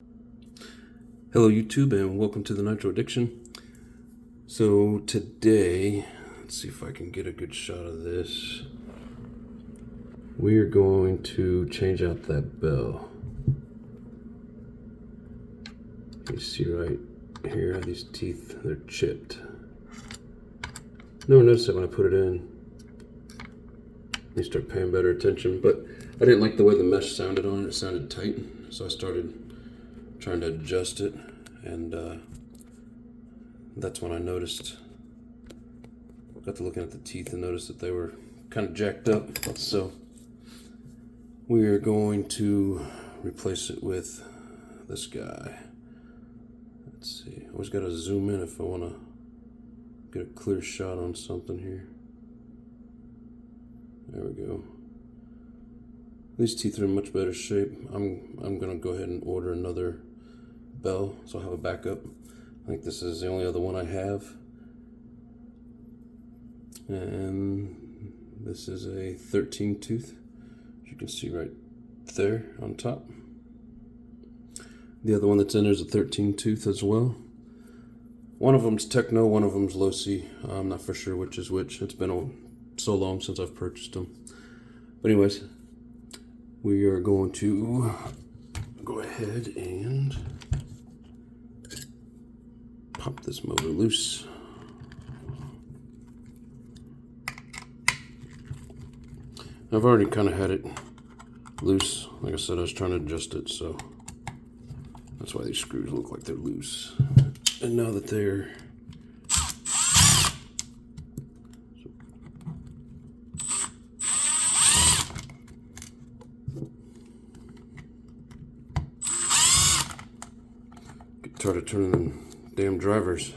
Hello YouTube and welcome to the Nitro Addiction. So today, let's see if I can get a good shot of this. We are going to change out that bell. You see right here, these teeth, they're chipped. Never noticed that when I put it in. You start paying better attention, but I didn't like the way the mesh sounded on it. It sounded tight, so I started trying to adjust it, and that's when I noticed. Got to looking at the teeth and noticed that they were kind of jacked up. So we are going to replace it with this guy. Let's see. I always got to zoom in if I want to get a clear shot on something here. There we go. These teeth are in much better shape. I'm gonna go ahead and order another bell, so I'll have a backup. I think this is the only other one I have. And this is a 13 tooth, as you can see right there on top. The other one that's in there is a 13 tooth as well. One of them's Techno, one of them's Losi. I'm not for sure which is which. It's been so long since I've purchased them. But anyways, we are going to go ahead and pop this motor loose. I've already kind of had it loose. Like I said, I was trying to adjust it, so that's why these screws look like they're loose. And now that they're get tired of turning them damn drivers.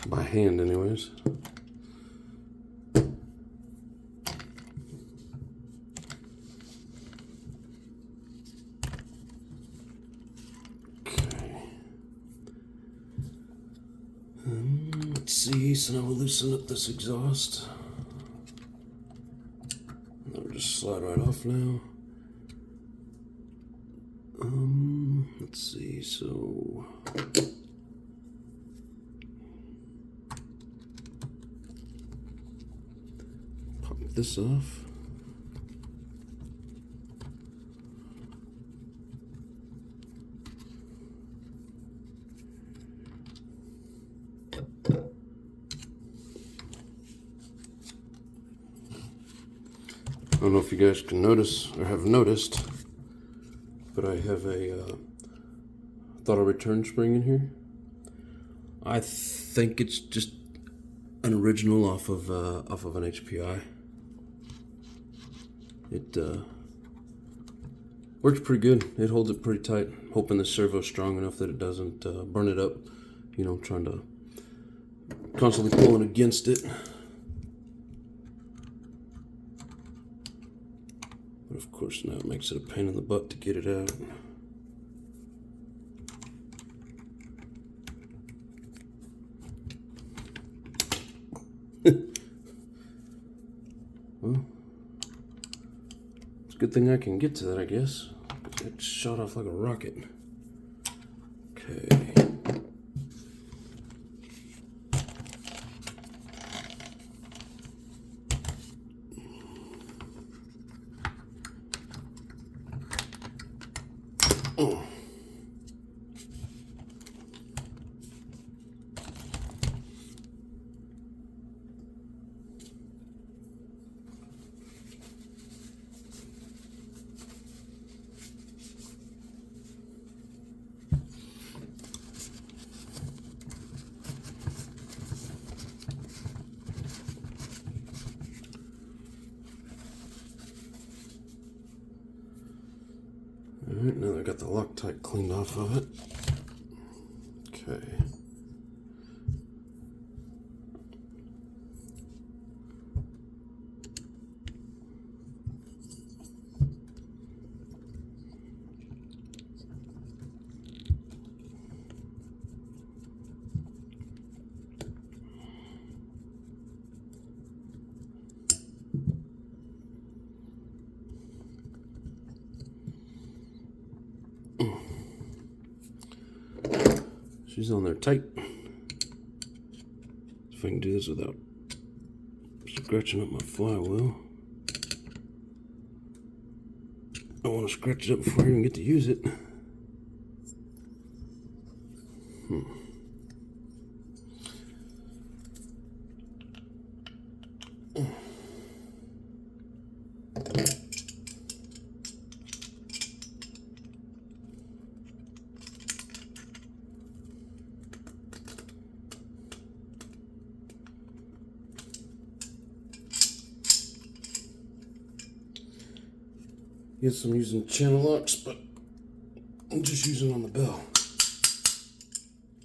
By hand, anyways. Okay. Let's see. So now we'll loosen up this exhaust. That'll just slide right off now. Let's see. So. This off. I don't know if you guys can notice or have noticed, but I have a throttle return spring in here. I think it's just an original off of an HPI. It works pretty good. It holds it pretty tight. Hoping the servo's strong enough that it doesn't burn it up. You know, trying to constantly pulling against it. But of course now it makes it a pain in the butt to get it out. Well, it's a good thing I can get to that, I guess. It shot off like a rocket. Okay. Oh. Alright, now that I got the Loctite cleaned off of it. Okay. She's on there tight. If I can do this without scratching up my flywheel. I want to scratch it up before I even get to use it. Yes, I'm using channel locks, but I'm just using on the bell.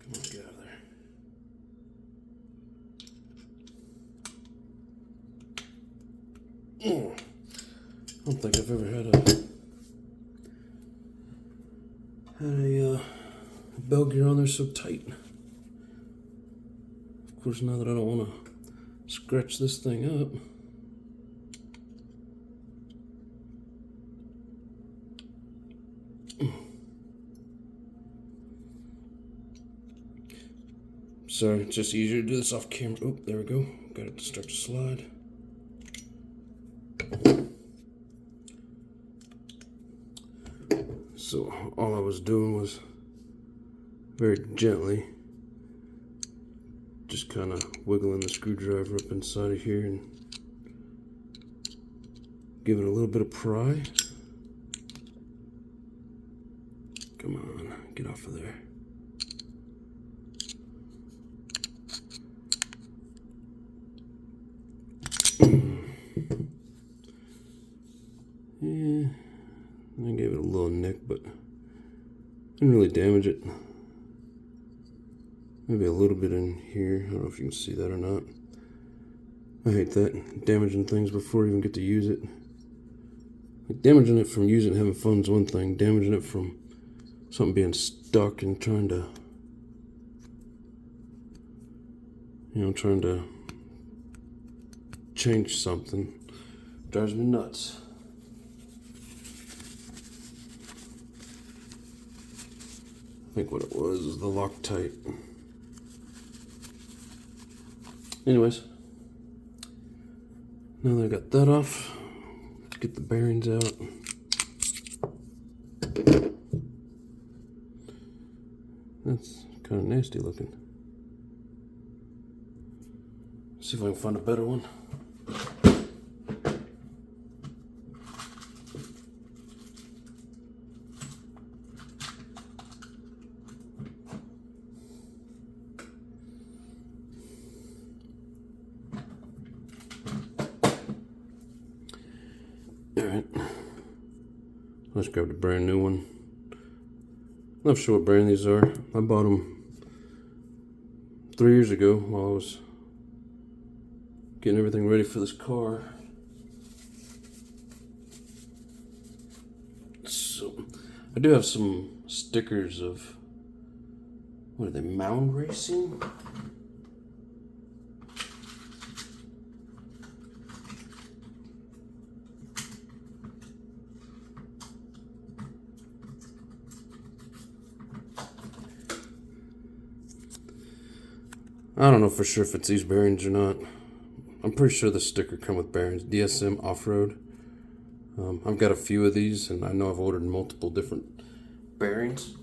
Come on, get out of there. I don't think I've ever had a bell gear on there so tight. Of course, now that I don't want to scratch this thing up. Sorry, it's just easier to do this off camera. Oh, there we go. Got it to start to slide. So all I was doing was very gently just kind of wiggling the screwdriver up inside of here and give it a little bit of pry. Come on, get off of there. Yeah, I gave it a little nick, but didn't really damage it. Maybe a little bit in here. I don't know if you can see that or not. I hate that. Damaging things before you even get to use it. Like, damaging it from using it, having fun is one thing. Damaging it from something being stuck and trying to, trying to change something drives me nuts. I think what it was is the Loctite. Anyways, now that I got that off, let's get the bearings out. That's kind of nasty looking. See if I can find a better one. Alright, let's grab a brand new one. Not sure what brand these are. I bought them 3 years ago while I was getting everything ready for this car. So, I do have some stickers of, what are they, Mound Racing? I don't know for sure if it's these bearings or not. I'm pretty sure the sticker come with bearings. DSM Off-Road. I've got a few of these, and I know I've ordered multiple different bearings.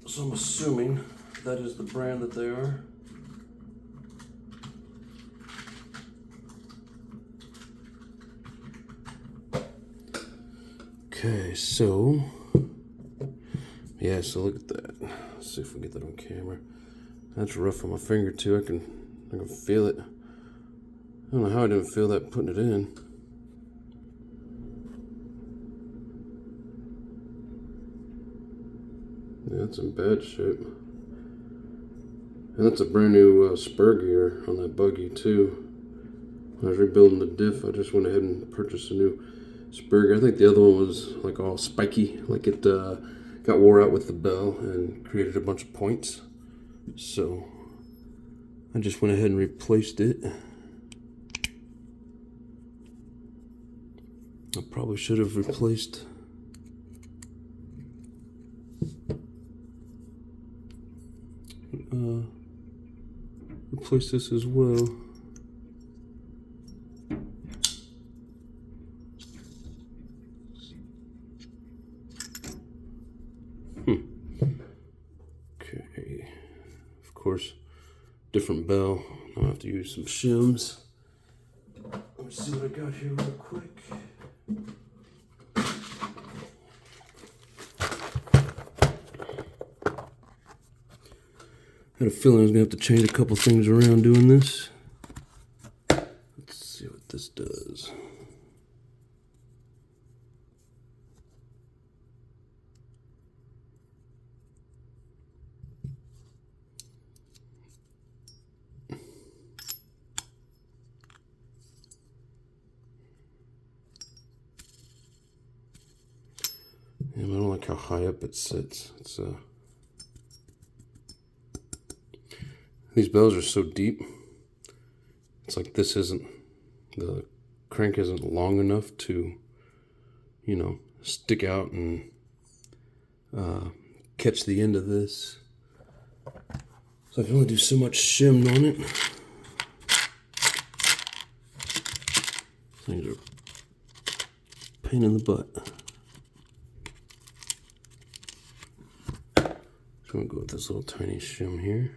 So I'm assuming that is the brand that they are. Okay, so yeah, so look at that. Let's see if we can get that on camera. That's rough on my finger too. I can feel it. I don't know how I didn't feel that putting it in. Yeah, it's in bad shape. And that's a brand new spur gear on that buggy too. When I was rebuilding the diff, I just went ahead and purchased a new spur gear. I think the other one was like all spiky, like it got wore out with the bell and created a bunch of points. So I just went ahead and replaced it. I probably should have replaced replace this as well. Okay, of course, different bell. I'm gonna have to use some shims. Let me see what I got here real quick. I had a feeling I was gonna have to change a couple things around doing this. Let's see what this does. I don't like how high up it sits. It's these bells are so deep. It's like this isn't, the crank isn't long enough to, you know, stick out and catch the end of this. So I can only do so much shim on it. Things are a pain in the butt. So I'm gonna go with this little tiny shim here.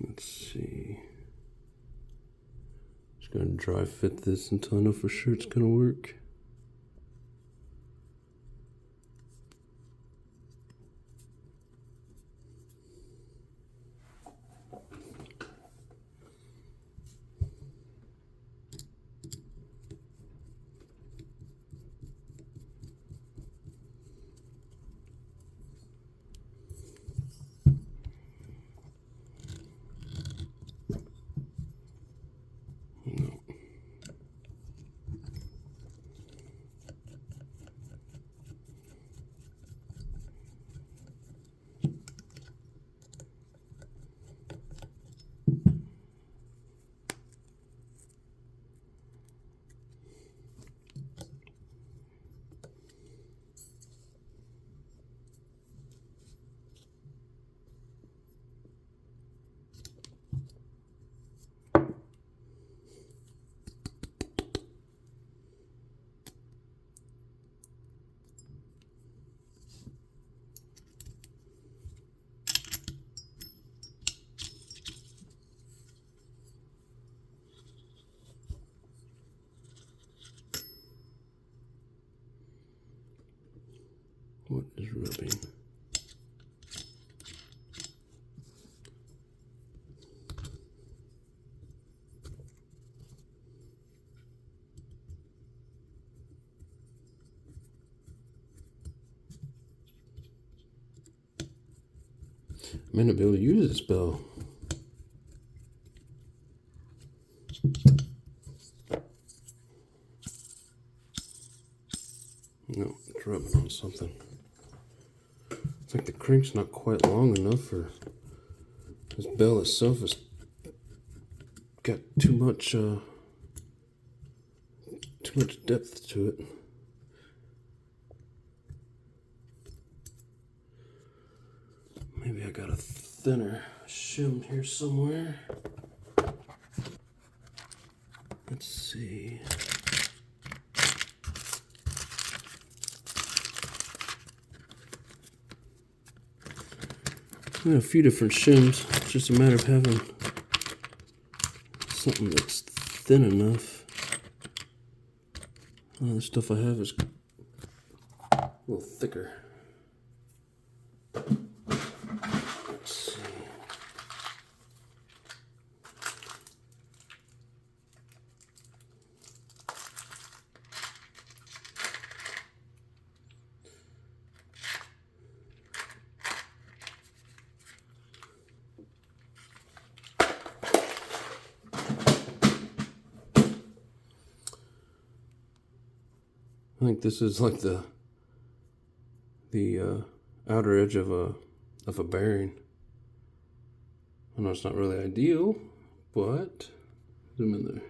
Let's see. Just gonna dry fit this until I know for sure it's gonna work. What is rubbing? I may not be able to use this bell. No, it's rubbing on something. It's like the crank's not quite long enough for this bell itself. Has got too much depth to it. Maybe I got a thinner shim here somewhere. Let's see. I got a few different shims. It's just a matter of having something that's thin enough. The stuff I have is a little thicker. Let's see. I think this is like the the outer edge of a bearing. I know it's not really ideal, but zoom in there.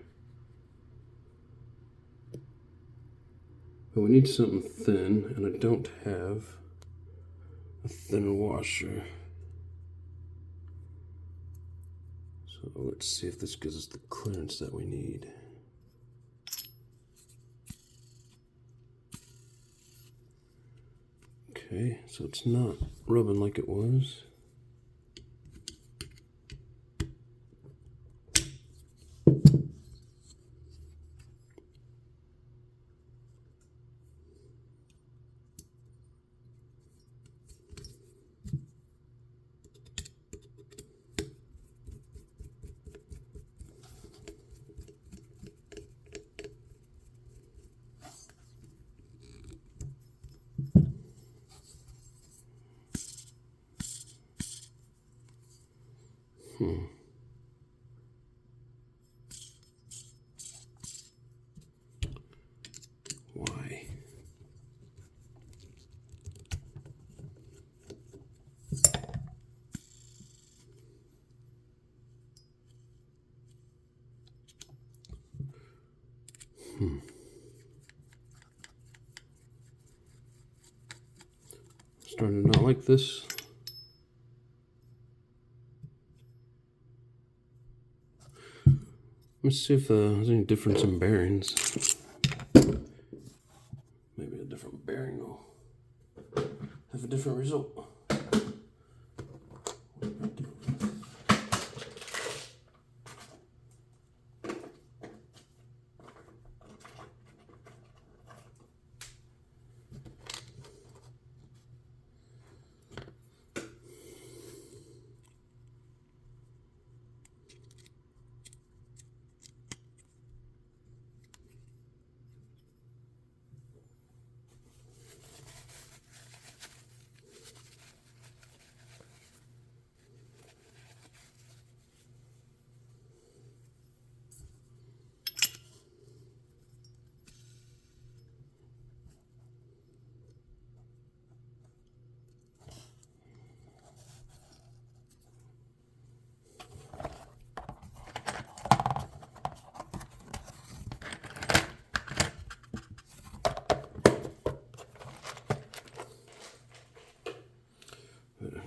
But we need something thin, and I don't have a thin washer. So let's see if this gives us the clearance that we need. Okay, so it's not rubbing like it was. Why? Starting to not like this. Let's see if there's any difference in bearings. Maybe a different bearing will have a different result.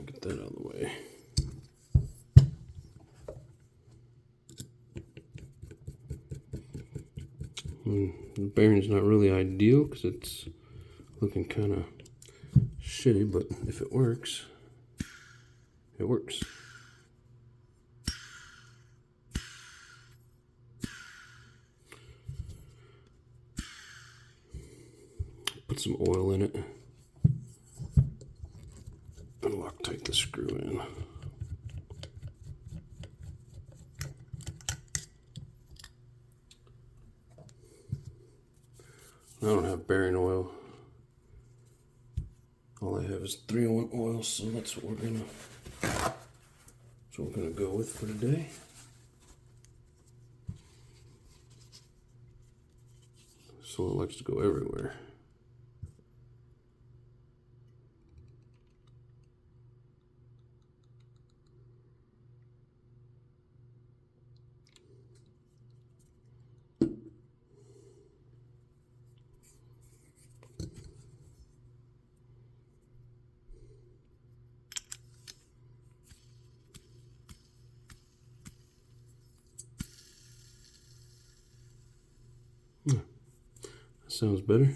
Get that out of the way. The bearing's not really ideal because it's looking kind of shitty, but if it works, it works. Put some oil in it and Loctite the screw in. I don't have bearing oil. All I have is 3-in-1 oil, so that's what we're gonna go with for today. So it likes to go everywhere. Sounds better.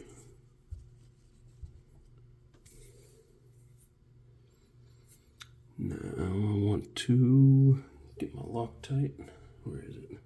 Now I want to get my Loctite. Where is it?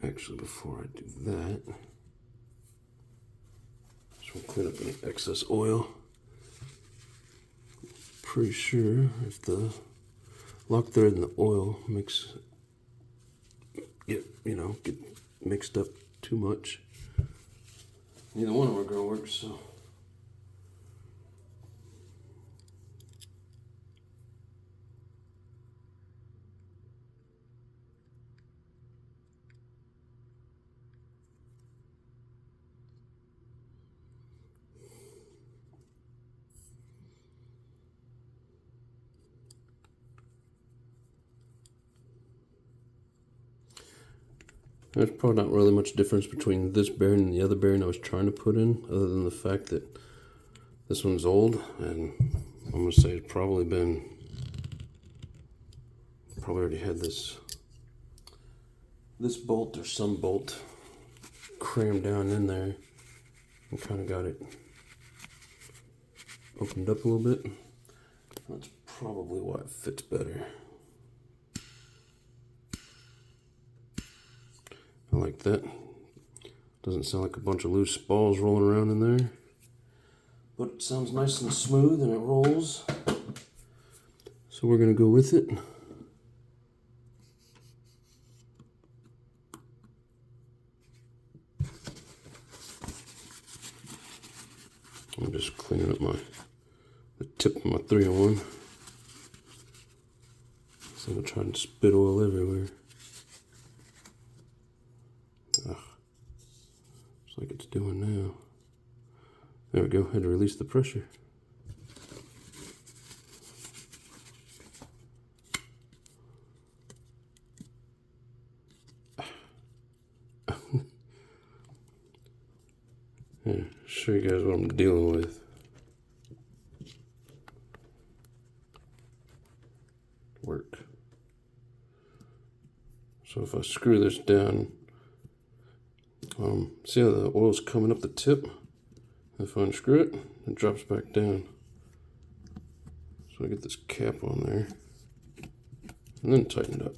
Actually, before I do that, just want to clean up any excess oil. pretty sure if the lock thread and the oil get mixed up too much, neither one of them are going to work. So there's probably not really much difference between this bearing and the other bearing I was trying to put in, other than the fact that this one's old, and I'm going to say it's probably already had this bolt or some bolt crammed down in there and kind of got it opened up a little bit. That's probably why it fits better. I like that. Doesn't sound like a bunch of loose balls rolling around in there, but it sounds nice and smooth and it rolls. So we're gonna go with it. I'm just cleaning up the tip of my 3-in-1. So I'm trying to spit oil everywhere. Ugh. Just like it's doing now. There we go. Had to release the pressure. Here, show you guys what I'm dealing with. Work. So if I screw this down, see how the oil's coming up the tip? If I unscrew it, it drops back down. So I get this cap on there, and then tighten it up.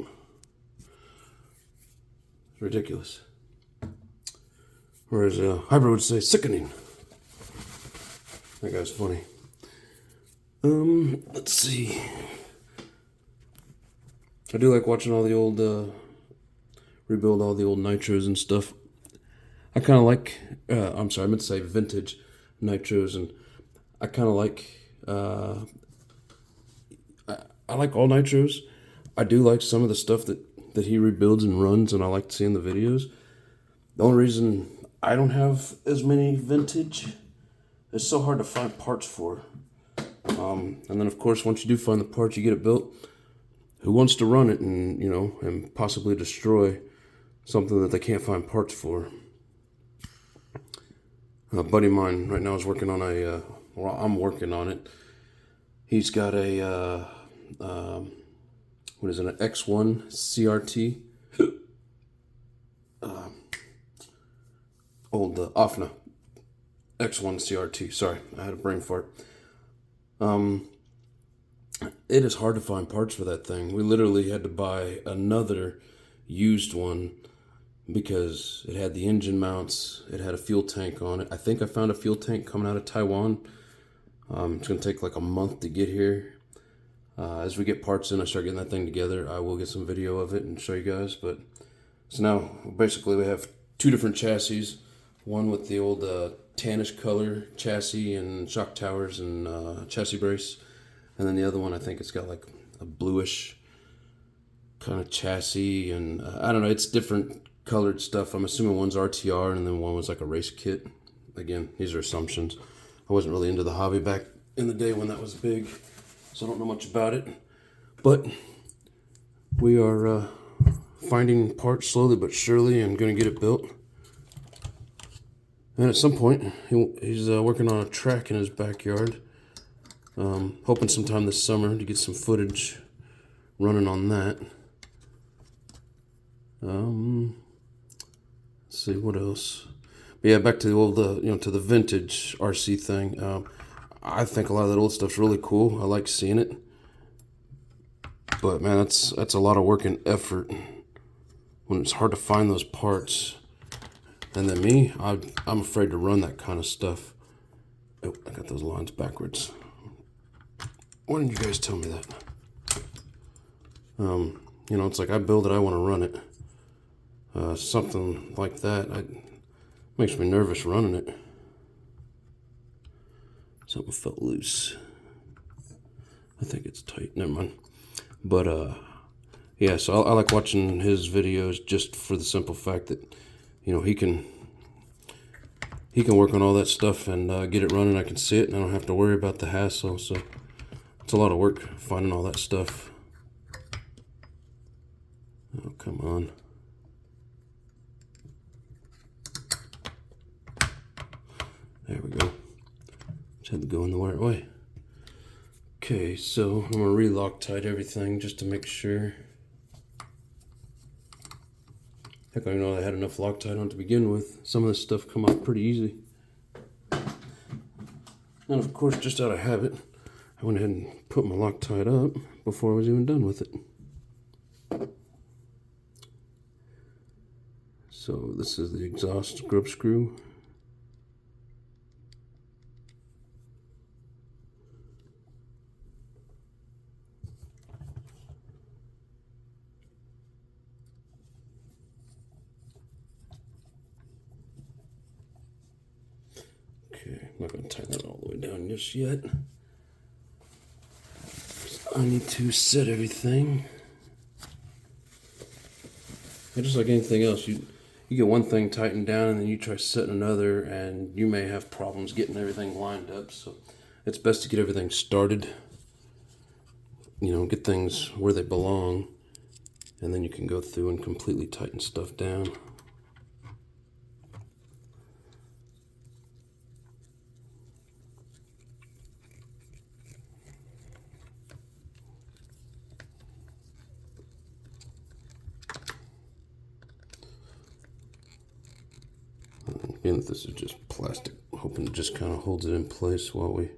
It's ridiculous. Or as Hybrid would say, sickening. That guy's funny. Let's see. I do like watching all the old, rebuild all the old nitros and stuff. I kind of like, I'm sorry, I meant to say vintage nitros, and I kind of like, I like all nitros. I do like some of the stuff that he rebuilds and runs, and I like seeing the videos. The only reason I don't have as many vintage, it's so hard to find parts for. And then of course, once you do find the parts, you get it built. Who wants to run it and, and possibly destroy something that they can't find parts for? A buddy of mine right now is working on I'm working on it. He's got a, what is it, an X1 CRT. Old OFNA X1 CRT. Sorry, I had a brain fart. It is hard to find parts for that thing. We literally had to buy another used one because it had the engine mounts, it had a fuel tank on it. I think I found a fuel tank coming out of Taiwan. It's going to take like a month to get here. As we get parts in, I start getting that thing together. I will get some video of it and show you guys. But so now basically we have two different chassis. One with the old tannish color chassis and shock towers and chassis brace. And then the other one, I think it's got like a bluish kind of chassis. And I don't know, it's different colored stuff. I'm assuming one's RTR and then one was like a race kit. Again, these are assumptions. I wasn't really into the hobby back in the day when that was big, so I don't know much about it. But we are finding parts slowly but surely and going to get it built. And at some point, he's working on a track in his backyard. Hoping sometime this summer to get some footage running on that. Let's see what else. But yeah, back to the old, to the vintage RC thing. I think a lot of that old stuff's really cool. I like seeing it. But man, that's a lot of work and effort when it's hard to find those parts. And then me, I'm afraid to run that kind of stuff. Oh, I got those lines backwards. Why didn't you guys tell me that? You know, it's like I build it, I want to run it. Something like that makes me nervous running it. Something felt loose. I think it's tight. Never mind. But yeah, so I like watching his videos just for the simple fact that, you know, he can work on all that stuff and get it running. I can see it and I don't have to worry about the hassle. So it's a lot of work finding all that stuff. Oh, come on. There we go. Just had to go in the right way. Okay, so I'm gonna re-Loctite everything just to make sure. Heck, I didn't know I had enough Loctite on to begin with. Some of this stuff come out pretty easy. And of course, just out of habit, I went ahead and put my Loctite up before I was even done with it. So this is the exhaust grub screw. Okay, I'm not going to tighten that all the way down just yet. I need to set everything. And just like anything else, you get one thing tightened down and then you try setting another and you may have problems getting everything lined up. So it's best to get everything started, you know, get things where they belong, and then you can go through and completely tighten stuff down. Again, this is just plastic, hoping it just kind of holds it in place while we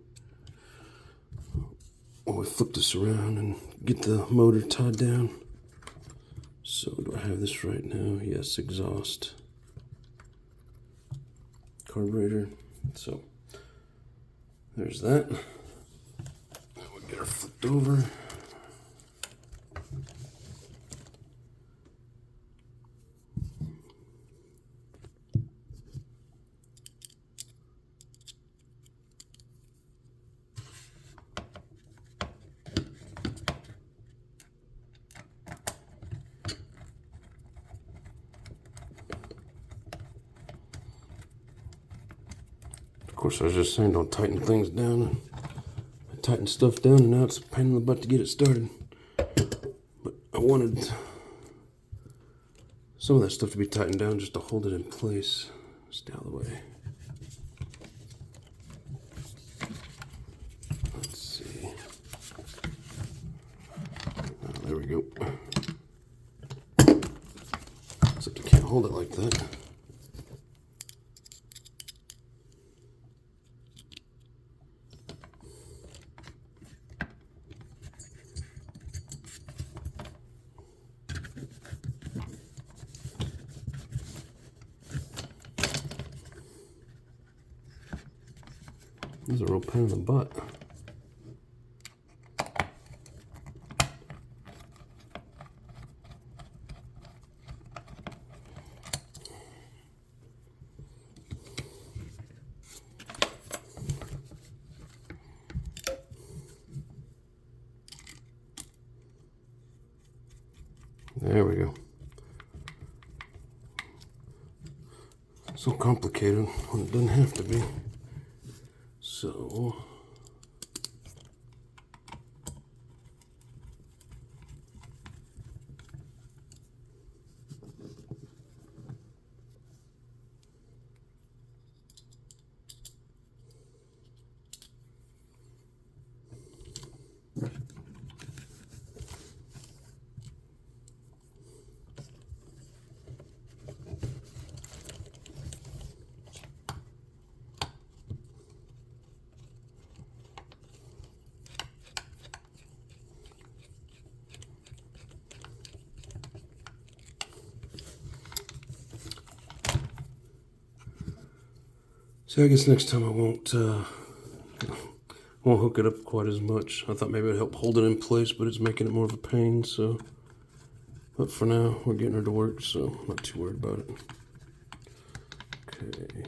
flip this around and get the motor tied down. So do I have this right now? Yes, exhaust, carburetor. So there's that. Now we get her flipped over. Of course, I was just saying don't tighten things down. I tightened stuff down and now it's a pain in the butt to get it started. But I wanted some of that stuff to be tightened down just to hold it in place. Stay out of the way. Let's see. Oh, there we go. Except I can't hold it like that. This is a real pain in the butt. There we go. So complicated when it doesn't have to be. So I guess next time I won't Won't hook it up quite as much. I thought maybe it'd help hold it in place, but it's making it more of a pain, so. But for now, we're getting her to work, so I'm not too worried about it. Okay,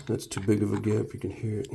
that's too big of a gap, you can hear it.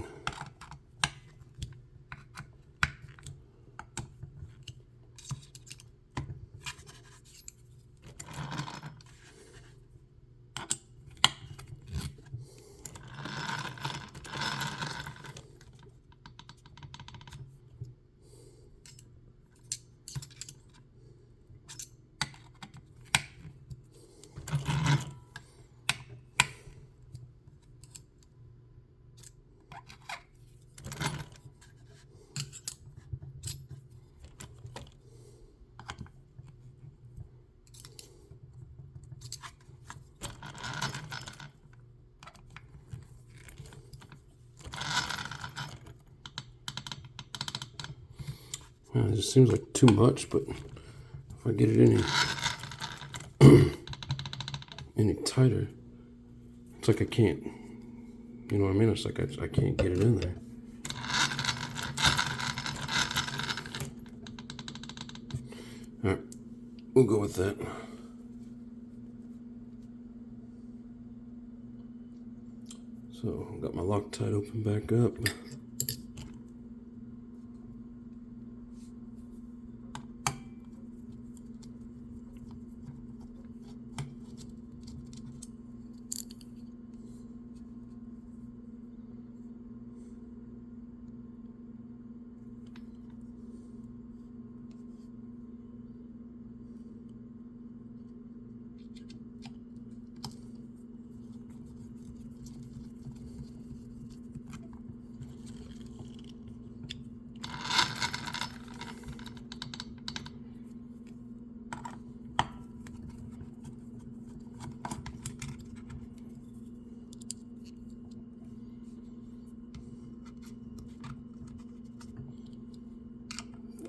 It just seems like too much, but if I get it any tighter, it's like I can't, you know what I mean? It's like I can't get it in there. All right, we'll go with that. So, got my Loctite open back up.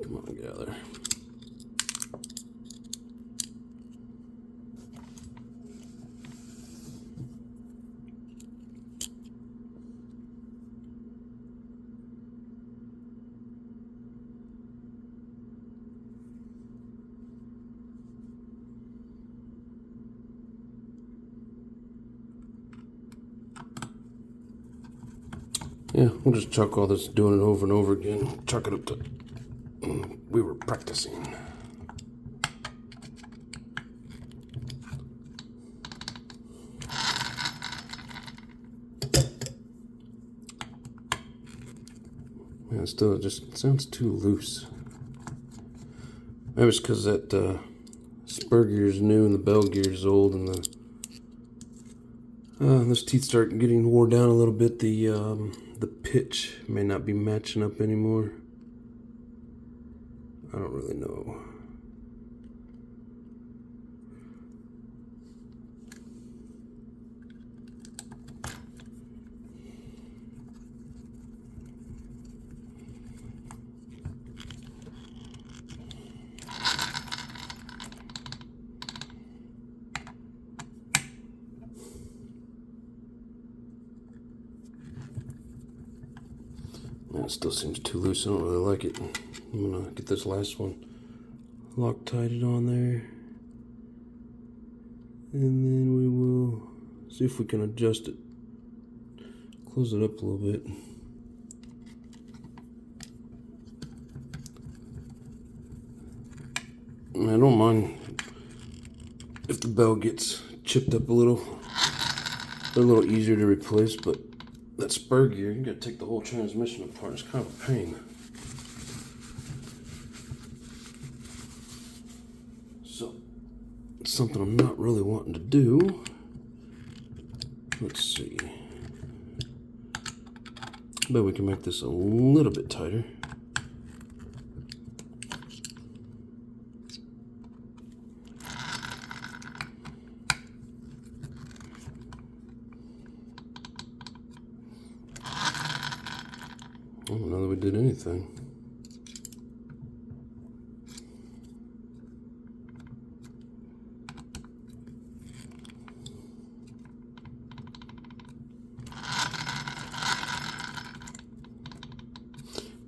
Come on, gather. Yeah, we'll just chuck all this doing it over and over again. Chuck it up to we were practicing. Man, still, it just sounds too loose. Maybe it's because that spur gear is new and the bell gear is old, and those teeth start getting wore down a little bit. The pitch may not be matching up anymore. I don't really know. It still seems too loose. I don't really like it. I'm gonna get this last one Loctited on there, and then we will see if we can adjust it. Close it up a little bit. I don't mind if the bell gets chipped up a little. They're a little easier to replace, but that spur gear, you gotta take the whole transmission apart. It's kind of a pain. So, it's something I'm not really wanting to do. Let's see. Bet we can make this a little bit tighter. I don't know that we did anything.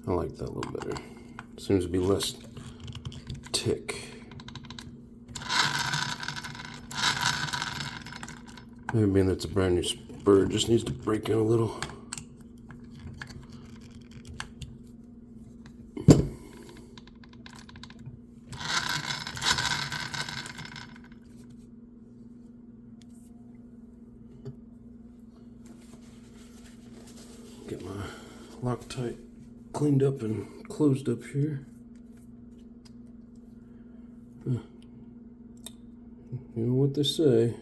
I like that a little better. Seems to be less tick. Maybe being that it's a brand new spur, it just needs to break in a little. Get my Loctite cleaned up and closed up here. You know what they say.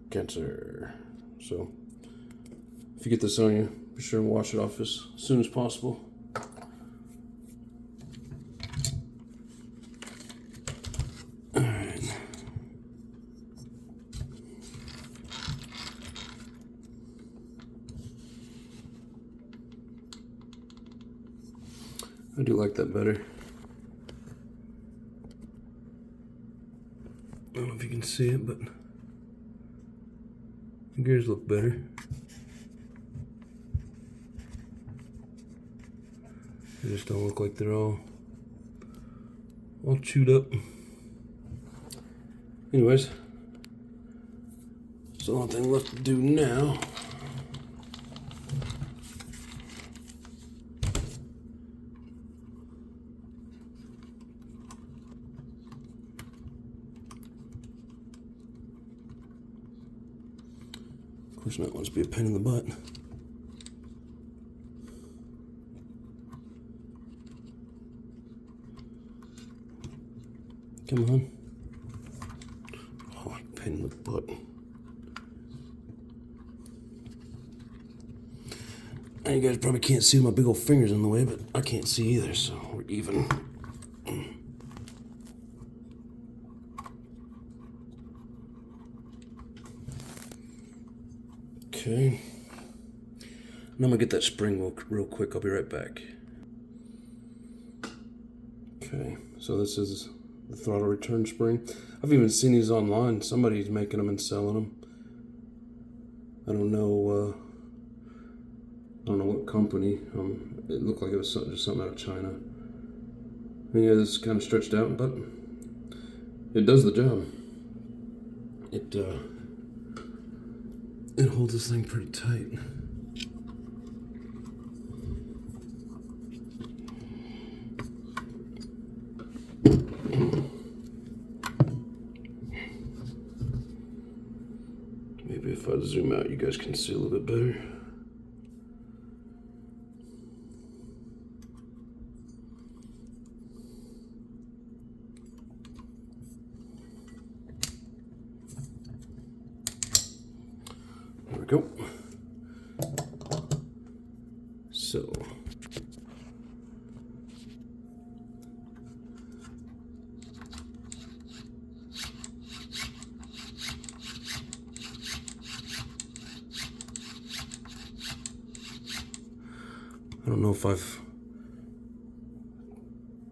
Cancer. So if you get this on you, be sure and wash it off as soon as possible. Alright. I do like that better. I don't know if you can see it, but the gears look better. They just don't look like they're all chewed up. Anyways, so the only thing left to do now of course that wants to be a pain in the butt. Come on. Oh, pain in the butt. Now you guys probably can't see my big old fingers in the way, but I can't see either, so we're even. Okay. Now I'm gonna get that spring real quick. I'll be right back. Okay, so this is the throttle return spring. I've even seen these online. Somebody's making them and selling them. I don't know what company. It looked like it was just something out of China. And yeah, this is kind of stretched out, but it does the job. It holds this thing pretty tight. Maybe if I zoom out, you guys can see a little bit better. There we go. So I don't know if I've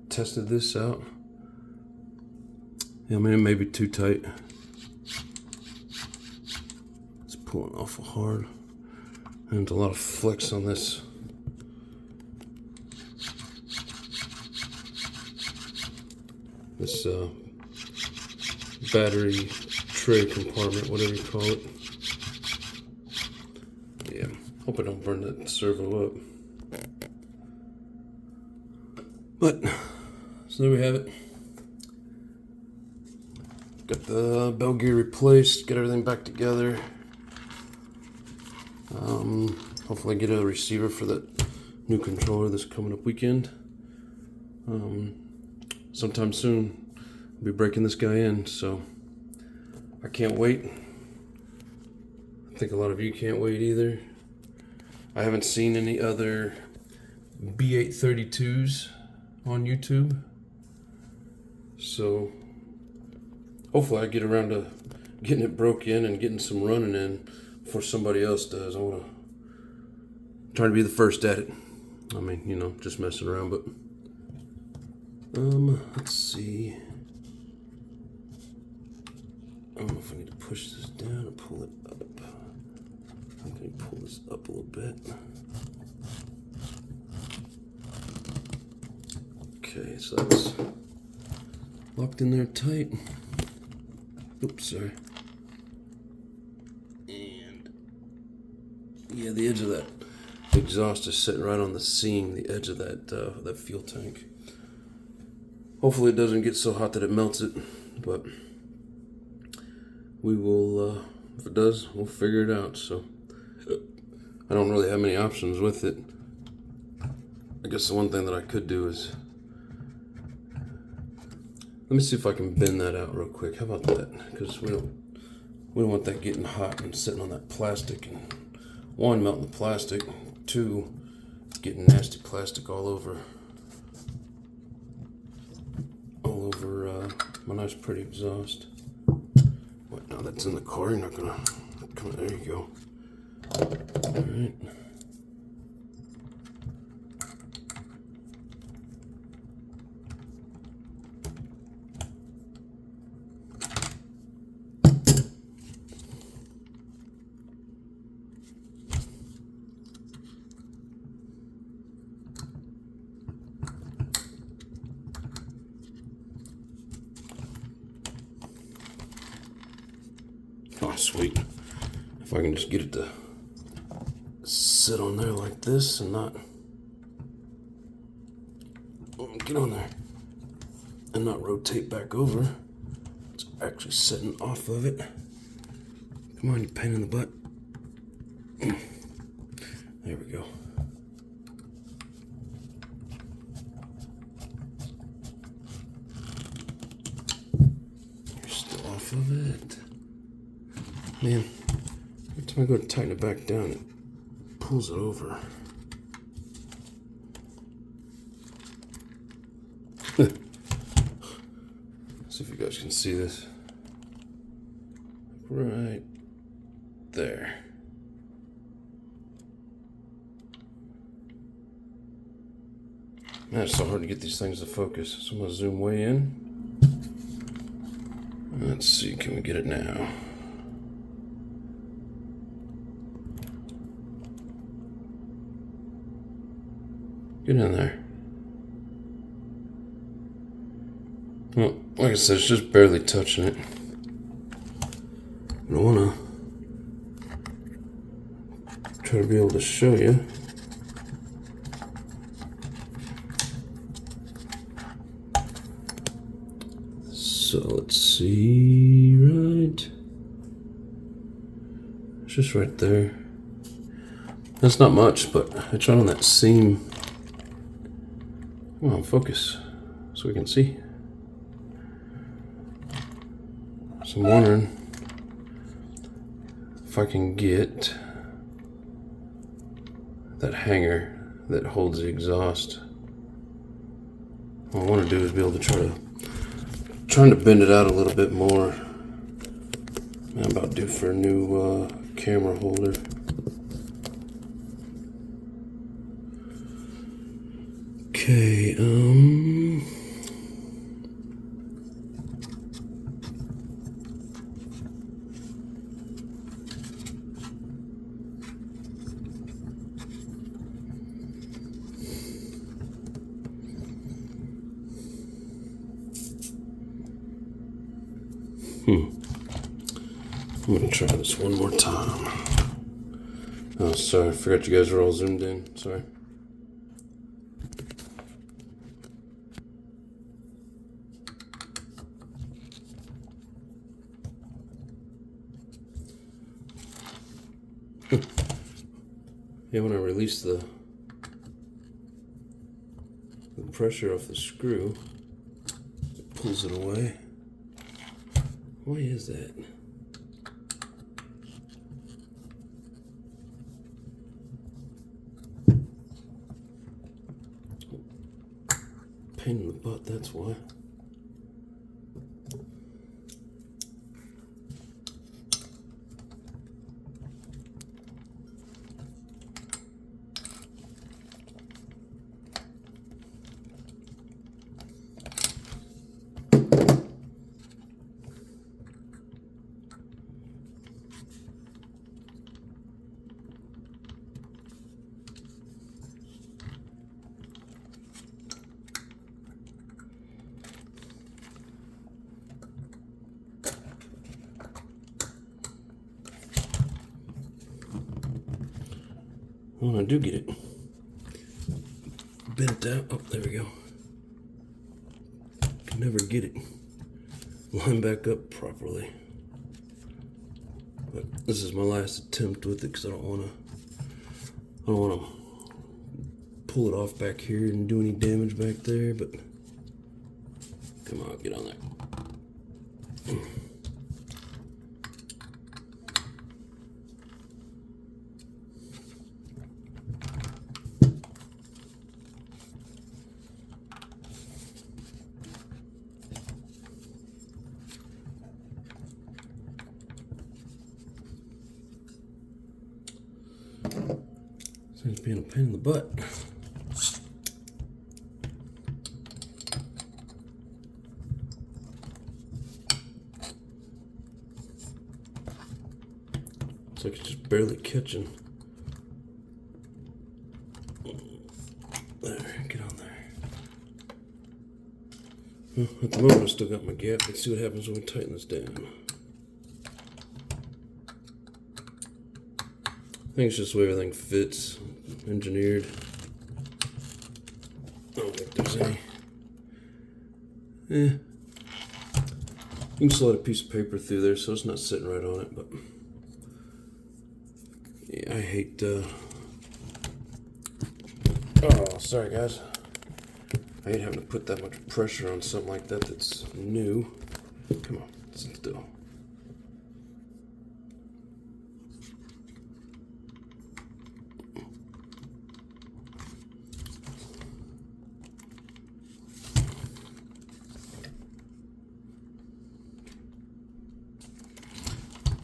tested this out. Yeah, I mean, it may be too tight. It's pulling awful hard. And there's a lot of flex on this. This battery tray compartment, whatever you call it. Yeah, hope I don't burn that servo up. But, so there we have it. Got the bell gear replaced, get everything back together. Hopefully get a receiver for that new controller this coming up weekend. Sometime soon, I'll be breaking this guy in, so I can't wait. I think a lot of you can't wait either. I haven't seen any other B832s on YouTube, so hopefully I get around to getting it broke in and getting some running in before somebody else does. I want to try to be the first at it. I mean, you know, just messing around, but let's see. I don't know if I need to push this down or pull it up. I'm going to pull this up a little bit. so that's locked in there tight. Oops, sorry. And yeah, the edge of that exhaust is sitting right on the seam, the edge of that fuel tank. Hopefully it doesn't get so hot that it melts it, but we will, if it does, we'll figure it out. So I don't really have many options with it. I guess the one thing that I could do is, let me see if I can bend that out real quick. How about that? Because we don't want that getting hot and sitting on that plastic, and one, melting the plastic, two, getting nasty plastic all over my nice pretty exhaust. What, now that's in the car, you're not gonna come, there you go. All right. Oh, sweet. If I can just get it to sit on there like this and not get on there and not rotate back over. It's actually sitting off of it. Come on, you pain in the butt. There we go. You're still off of it. Man, every time I go to tighten it back down, it pulls it over. See if you guys can see this. Right there. Man, it's so hard to get these things to focus. So I'm gonna zoom way in. Let's see, can we get it now? Get in there. Well, like I said, it's just barely touching it. I want to try to be able to show you. So let's see, right? It's just right there. That's not much, but it's right on that seam. Come on, focus, so we can see. So I'm wondering if I can get that hanger that holds the exhaust. What I want to do is be able to trying to bend it out a little bit more. I'm about due for a new camera holder. Okay, I'm gonna try this one more time. Oh, sorry, I forgot you guys were all zoomed in. Sorry. Yeah, when I release the pressure off the screw, it pulls it away. Why is that? Pain in the butt, that's why. when I do get it bent out, oh, there we go. Can never get it lined back up properly. But this is my last attempt with it because I don't want to pull it off back here and do any damage back there. But come on, get on there. Seems being a pain in the butt. It's like it's just barely catching. There, get on there. Well, at the moment I still got my gap. Let's see what happens when we tighten this down. I think it's just the way everything fits, engineered. I don't think there's any. You can slide a piece of paper through there so it's not sitting right on it, but yeah, I hate, oh, sorry guys. I hate having to put that much pressure on something like that that's new. Come on, sit still.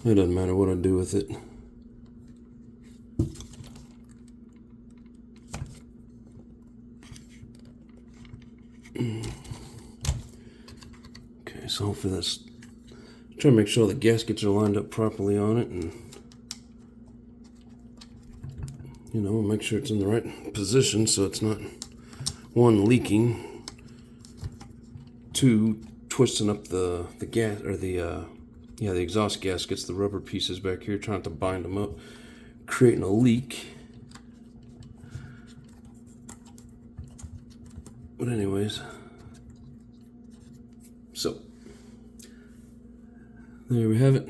It doesn't matter what I do with it. Okay, so hopefully that's... Try to make sure the gaskets are lined up properly on it, and you know, make sure it's in the right position so it's not, one, leaking, two, twisting up the gas, or the exhaust gaskets, the rubber pieces back here, trying to bind them up, creating a leak. But anyways, so there we have it.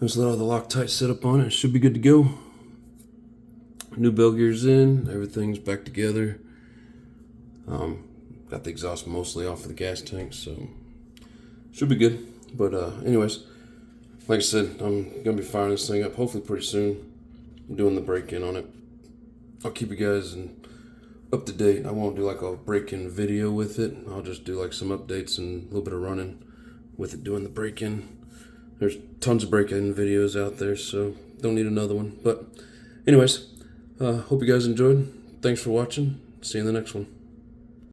There's a lot of the Loctite set up on it. It should be good to go. New bell gears in, everything's back together. Got the exhaust mostly off of the gas tank, so should be good. But anyways, like I said, I'm gonna be firing this thing up hopefully pretty soon. I'm doing the break-in on it. I'll keep you guys up to date. I won't do like a break-in video with it. I'll just do like some updates and a little bit of running with it doing the break-in. There's tons of break-in videos out there, so don't need another one. But anyways, hope you guys enjoyed. Thanks for watching. See you in the next one.